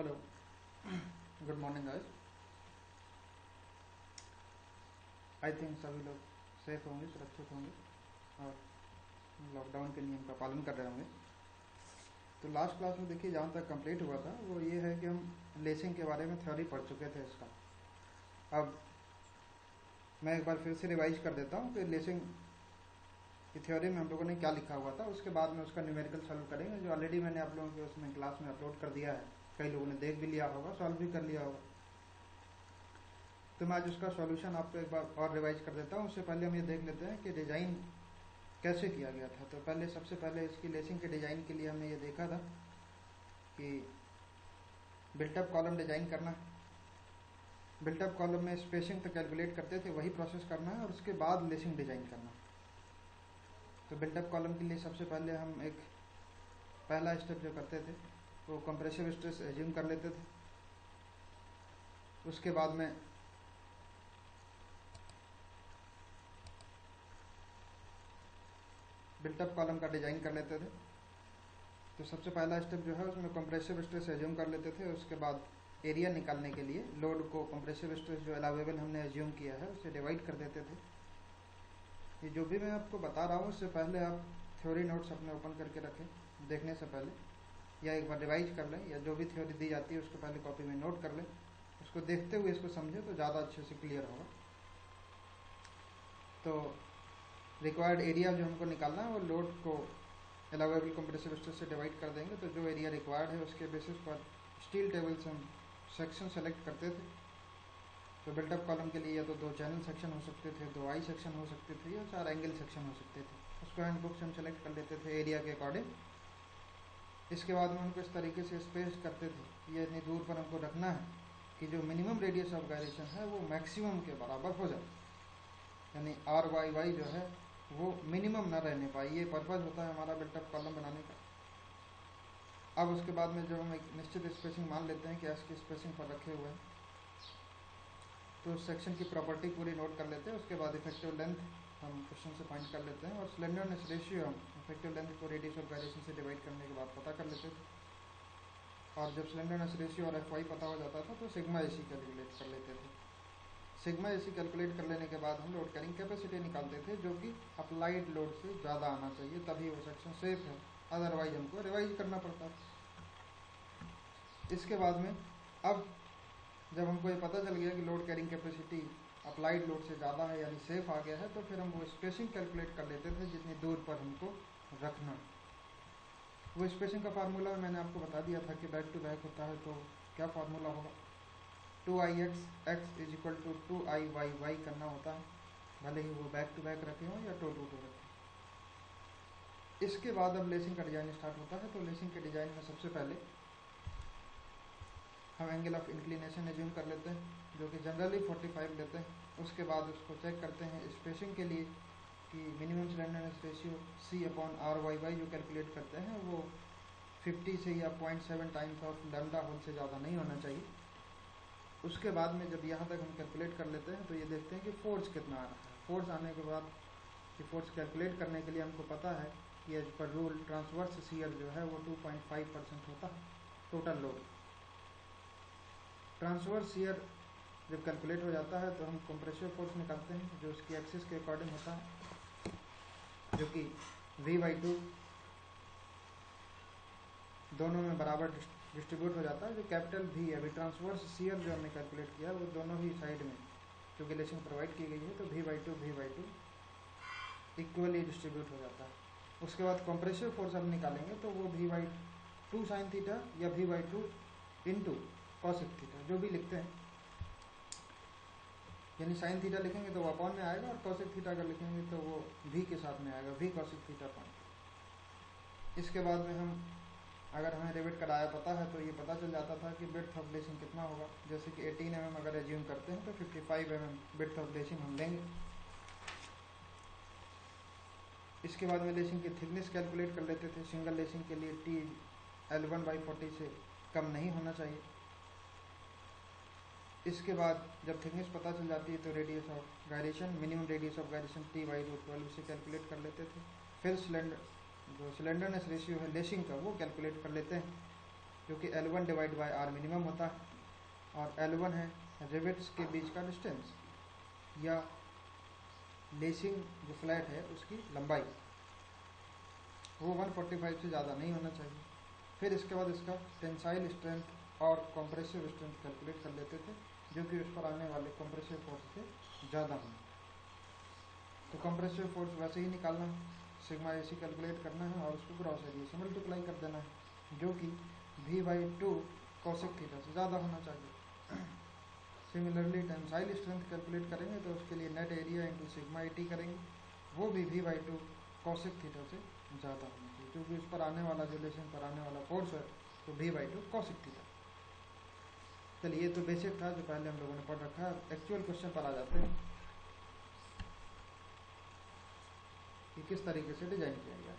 Hello, good morning guys. I think सभी लोग safe होंगे, सुरक्षित होंगे और लॉकडाउन के नियम का पालन कर रहे होंगे। तो लास्ट क्लास में देखिए जहाँ तक कंप्लीट हुआ था वो ये है कि हम लेसिंग के बारे में थ्योरी पढ़ चुके थे इसका। अब मैं एक बार फिर से रिवाइज कर देता हूँ कि लेसिंग की थ्योरी में हम लोगों ने क्या लिखा हुआ था। उसके बाद में उसका न्यूमेरिकल सॉल्व करेंगे, जो ऑलरेडी मैंने आप लोगों के उसमें क्लास में अपलोड कर दिया है। कई लोगों ने देख भी लिया होगा, सॉल्व भी कर लिया होगा। तो मैं आज उसका सॉल्यूशन आपको एक बार और रिवाइज कर देता हूँ। उससे पहले हम ये देख लेते हैं कि डिज़ाइन कैसे किया गया था। तो सबसे पहले इसकी लेसिंग के डिज़ाइन के लिए हमने ये देखा था कि बिल्टअप कॉलम डिज़ाइन करना, बिल्टअप कॉलम में स्पेसिंग तो कैलकुलेट करते थे, वही प्रोसेस करना है और उसके बाद लेसिंग डिज़ाइन करना। तो बिल्टअप कॉलम के लिए सबसे पहले हम एक पहला स्टेप जो करते थे वो कंप्रेसिव स्ट्रेस एज्यूम कर लेते थे। उसके बाद में बिल्टअप कॉलम का डिज़ाइन कर लेते थे। तो सबसे पहला स्टेप जो है उसमें कंप्रेसिव स्ट्रेस एज्यूम कर लेते थे। उसके बाद एरिया निकालने के लिए लोड को कंप्रेसिव स्ट्रेस जो अलाउेबल हमने एज्यूम किया है उसे डिवाइड कर देते थे। ये जो भी मैं आपको बता रहा हूँ उससे पहले आप थ्योरी नोट्स अपने ओपन करके रखें देखने से पहले, या एक बार रिवाइज कर लें, या जो भी थ्योरी दी जाती है उसको पहले कॉपी में नोट कर लें। उसको देखते हुए इसको समझें तो ज़्यादा अच्छे से क्लियर होगा। तो रिक्वायर्ड एरिया जो हमको निकालना है वो लोड को अलाउेबल कंप्रेसिव स्ट्रेस से डिवाइड कर देंगे। तो जो एरिया रिक्वायर्ड है उसके बेसिस पर स्टील टेबल से हम सेक्शन सेलेक्ट करते थे। तो बिल्टअप कॉलम के लिए या तो 2 चैनल सेक्शन हो सकते थे, 2 आई सेक्शन हो सकते थे, या 4 एंगल सेक्शन हो सकते थे। उसको हैंड बुक से हम सेलेक्ट कर लेते थे एरिया के अकॉर्डिंग। इसके बाद में उनको इस तरीके से स्पेस करते थे कि ये इतनी दूर पर हमको रखना है कि जो मिनिमम रेडियस ऑफ गायरेशन है वो मैक्सिमम के बराबर हो जाए, यानी आर वाई वाई जो है वो मिनिमम ना रहने पाए। ये पर्पज़ होता है हमारा बिल्टअप कॉलम बनाने का। अब उसके बाद में जब हम एक निश्चित स्पेसिंग मान लेते हैं कि एस की स्पेसिंग पर रखे हुए हैं, तो उस सेक्शन की प्रॉपर्टी पूरी नोट कर लेते हैं। उसके बाद इफेक्टिव लेंथ हम क्वेश्चन से फाइंड कर लेते हैं और स्लेंडरनेस रेशियो हम इफेक्टिव लेंथ को रेडियस ऑफ गायरेशन से डिवाइड करने के बाद पता कर लेते थे। और जब स्लेंडरनेस रेशियो और एफ वाई पता हो जाता था तो सिग्मा एसी कैलकुलेट कर लेते थे। सिग्मा एसी कैलकुलेट कर लेने के बाद हम लोड कैरिंग कैपेसिटी निकालते थे, जो कि अप्लाइड लोड से ज़्यादा आना चाहिए, तभी वो सेक्शन सेफ है, अदरवाइज हमको रिवाइज करना पड़ता है। इसके बाद में अब जब हमको ये पता चल गया कि load carrying capacity applied load से ज़्यादा है यानी सेफ आ गया है, तो फिर हम वो स्पेसिंग कैलकुलेट कर लेते थे जितनी दूर पर हमको रखना। वो स्पेसिंग का फार्मूला मैंने आपको बता दिया था कि बैक टू बैक होता है। तो क्या फार्मूला होगा, 2ix x is equal to 2iy करना होता है, भले ही वो बैक टू बैक रखे हों या टू टू टू रखें। इसके बाद अब लेसिंग का डिज़ाइन स्टार्ट होता है। तो लेसिंग के डिज़ाइन में सबसे पहले हम एंगल ऑफ इंक्लिनेशन एज्यूम कर लेते हैं, जो कि जनरली 45 लेते हैं। उसके बाद उसको चेक करते हैं स्पेसिंग के लिए कि मिनिमम स्लेंडरनेस रेशियो C/RYY जो कैलकुलेट करते हैं वो 50 से या 0.7 टाइम्स ऑफ लैम्डा होल से ज़्यादा नहीं होना चाहिए। उसके बाद में जब यहाँ तक हम कैलकुलेट कर लेते हैं तो ये देखते हैं कि फोर्स कितना आ रहा है। फोर्स आने के बाद कि फोर्स कैलकुलेट करने के लिए हमको पता है कि as per rule transverse shear जो है वो 2.5% होता है टोटल लोड। ट्रांसवर्स शियर जब कैलकुलेट हो जाता है तो हम कंप्रेसिव फोर्स निकालते हैं जो उसकी एक्सिस के अकॉर्डिंग होता है, जो कि V/2 दोनों में बराबर डिस्ट्रीब्यूट हो जाता है। जो कैपिटल V है, अभी ट्रांसवर्स शियर जो हमने कैलकुलेट किया वो दोनों ही साइड में क्योंकि लेसिंग प्रोवाइड की गई है तो V/2 इक्वली डिस्ट्रीब्यूट हो जाता है। उसके बाद कंप्रेसिव फोर्स हम निकालेंगे तो वो V/2 साइन थीटा या V/2 इंटू कॉसेक थीटा जो भी लिखते हैं, यानी साइन थीटा लिखेंगे तो वो अपॉन में आएगा और कॉसेक थीटा अगर लिखेंगे तो वो V के साथ में आएगा, V कॉसेक थीटा पॉइंट। इसके बाद में हम अगर हमें रिवेट कराया पता है तो ये पता चल जाता था कि विड्थ ऑफ लेसिंग कितना होगा। जैसे कि 18 mm अगर एज्यूम करते हैं तो 55 mm विड्थ ऑफ लेसिंग हम लेंगे। इसके बाद में लेसिंग की थिकनेस कैलकुलेट कर लेते थे। सिंगल लेसिंग के लिए T L1/40 से कम नहीं होना चाहिए। इसके बाद जब थिकनेस पता चल जाती है तो radius of gyration, minimum radius of gyration T/√12 से कैलकुलेट कर लेते थे। फिर जो स्लेंडरनेस रेशियो है लेसिंग का वो कैलकुलेट कर लेते हैं, क्योंकि L1 divide by R minimum होता है, और L1 है रिवेट्स के बीच का डिस्टेंस या लेसिंग जो फ्लैट है उसकी लंबाई, वो 145 से ज़्यादा नहीं होना चाहिए। फिर इसके बाद इसका टेंसाइल स्ट्रेंथ और कंप्रेसिव स्ट्रेंथ कैलकुलेट कर लेते थे, जो कि उस पर आने वाले कंप्रेसिव फोर्स से ज़्यादा हो। तो कंप्रेसिव फोर्स वैसे ही निकालना है, सिग्मा AC कैलकुलेट करना है और उसको ग्रॉस एरिया से मल्टीप्लाई कर देना है, जो कि V/2 cosec थीटा से ज़्यादा होना चाहिए। सिमिलरली टेंसाइल स्ट्रेंथ कैलकुलेट करेंगे तो उसके लिए net area into sigma AT करेंगे, वो भी V/2 cosec थीटा से ज़्यादा होना चाहिए, क्योंकि उस पर आने वाला जो लेसन पर आने वाला फोर्स है तो V/2 cosec थीटा। चलिए, ये तो बेसिक था जो पहले हम लोगों ने पढ़ रखा है। एक्चुअल क्वेश्चन पर आ जाते हैं कि किस तरीके से डिजाइन किया गया।